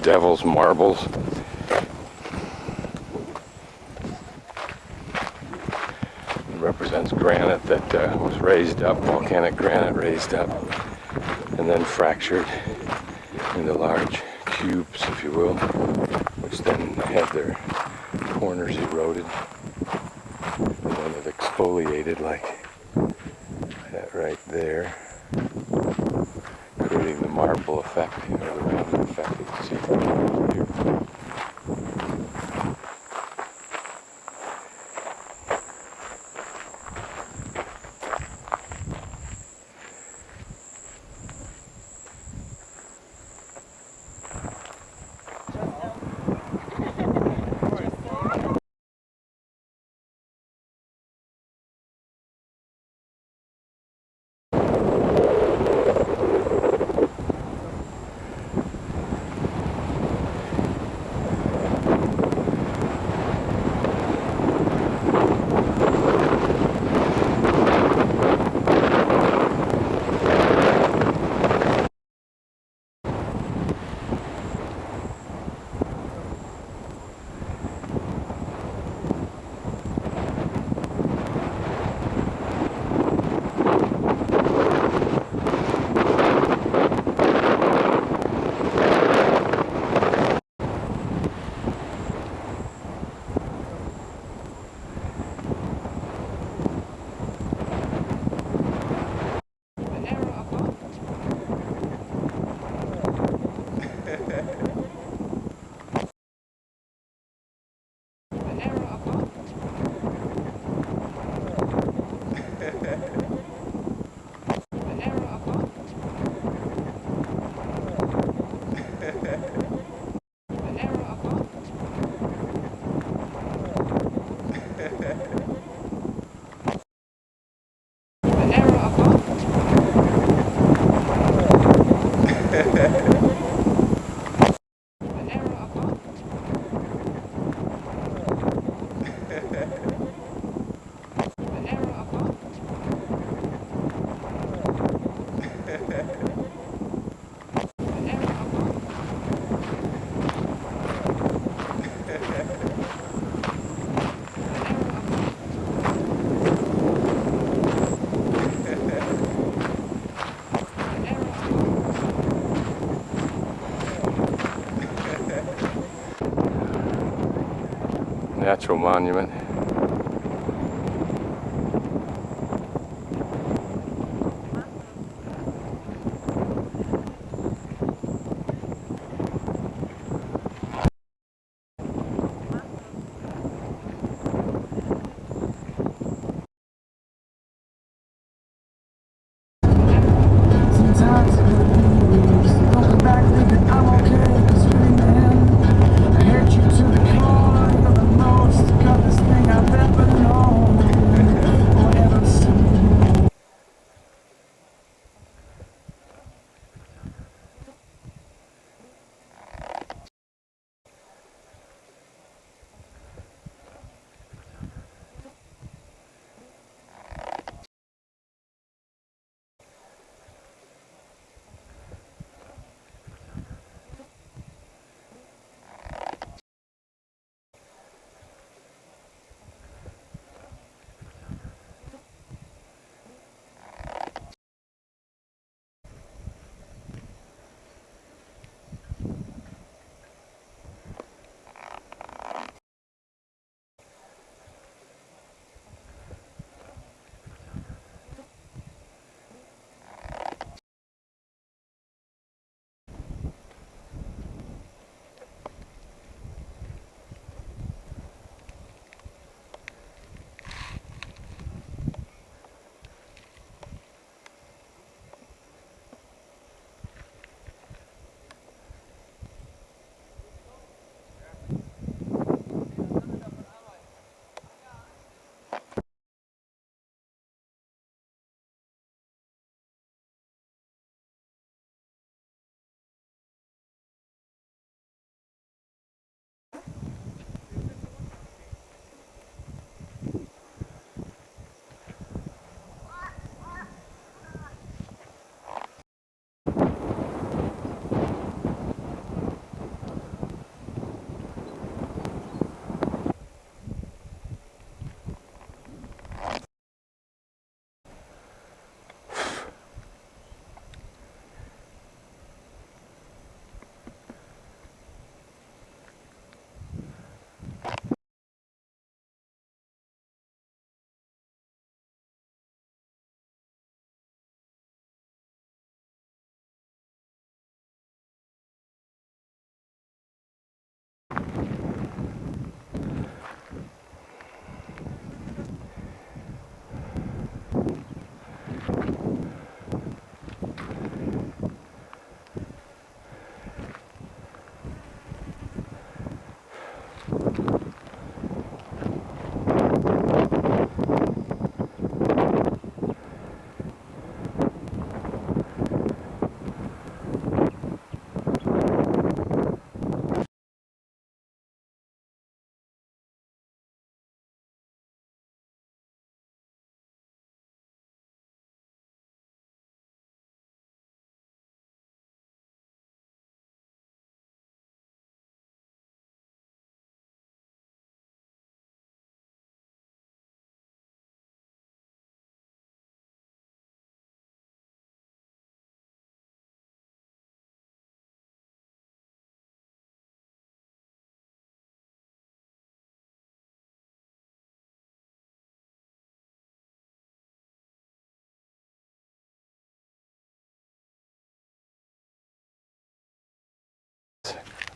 devil's marbles. It represents granite that was raised up, volcanic granite raised up, and then fractured into large cubes, if you will, which then had their corners eroded, and then it exfoliated like that right there, creating the marble effect, or the rounded effect that you see here. Natural monument. This thing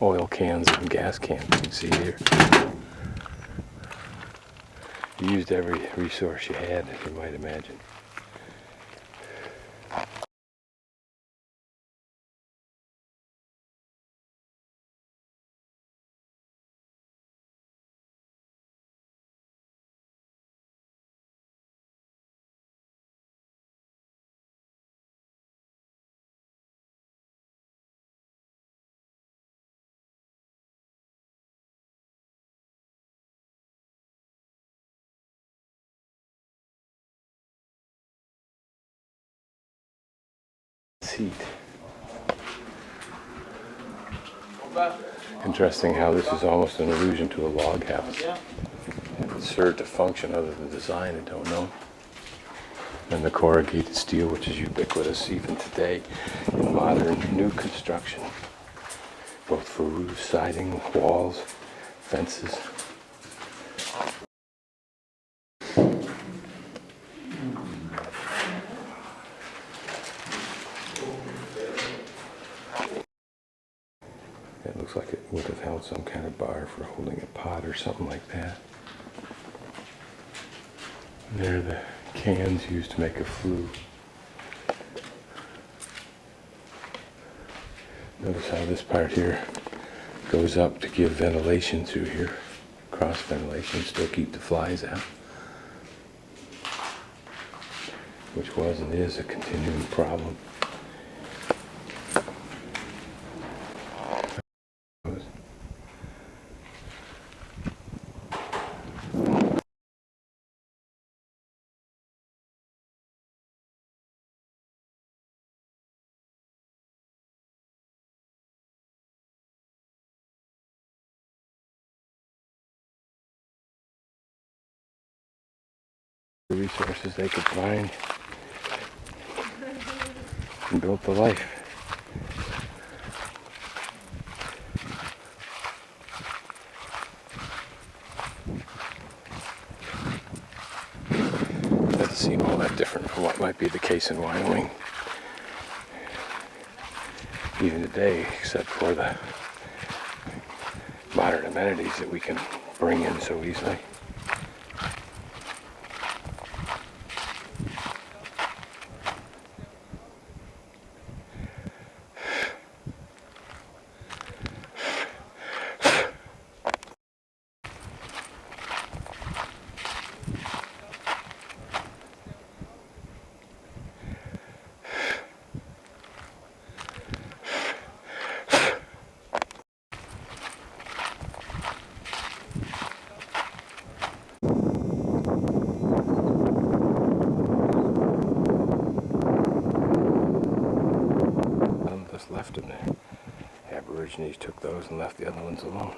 oil cans and gas cans you can see here. You used every resource you had, as you might imagine. Heat. Interesting how this is almost an allusion to a log house. If it served a function other than design, I don't know. And the corrugated steel, which is ubiquitous even today in modern new construction, both for roofs, siding, walls, fences. It looks like it would have held some kind of bar for holding a pot or something like that. And there are the cans used to make a flue. Notice how this part here goes up to give ventilation through here. Cross ventilation, still keep the flies out. Which was and is a continuing problem. The resources they could find and built the life. Doesn't seem all that different from what might be the case in Wyoming, even today, except for the modern amenities that we can bring in so easily. Left them there. Aborigines took those and left the other ones alone.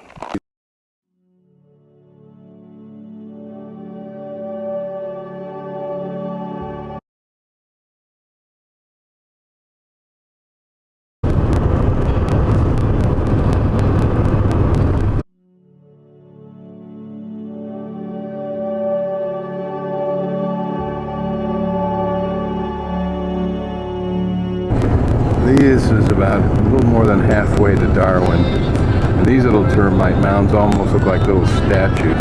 This is about a little more than halfway to Darwin. And these little termite mounds almost look like little statues.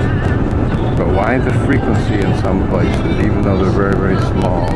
But why the frequency in some places, even though they're very, very small?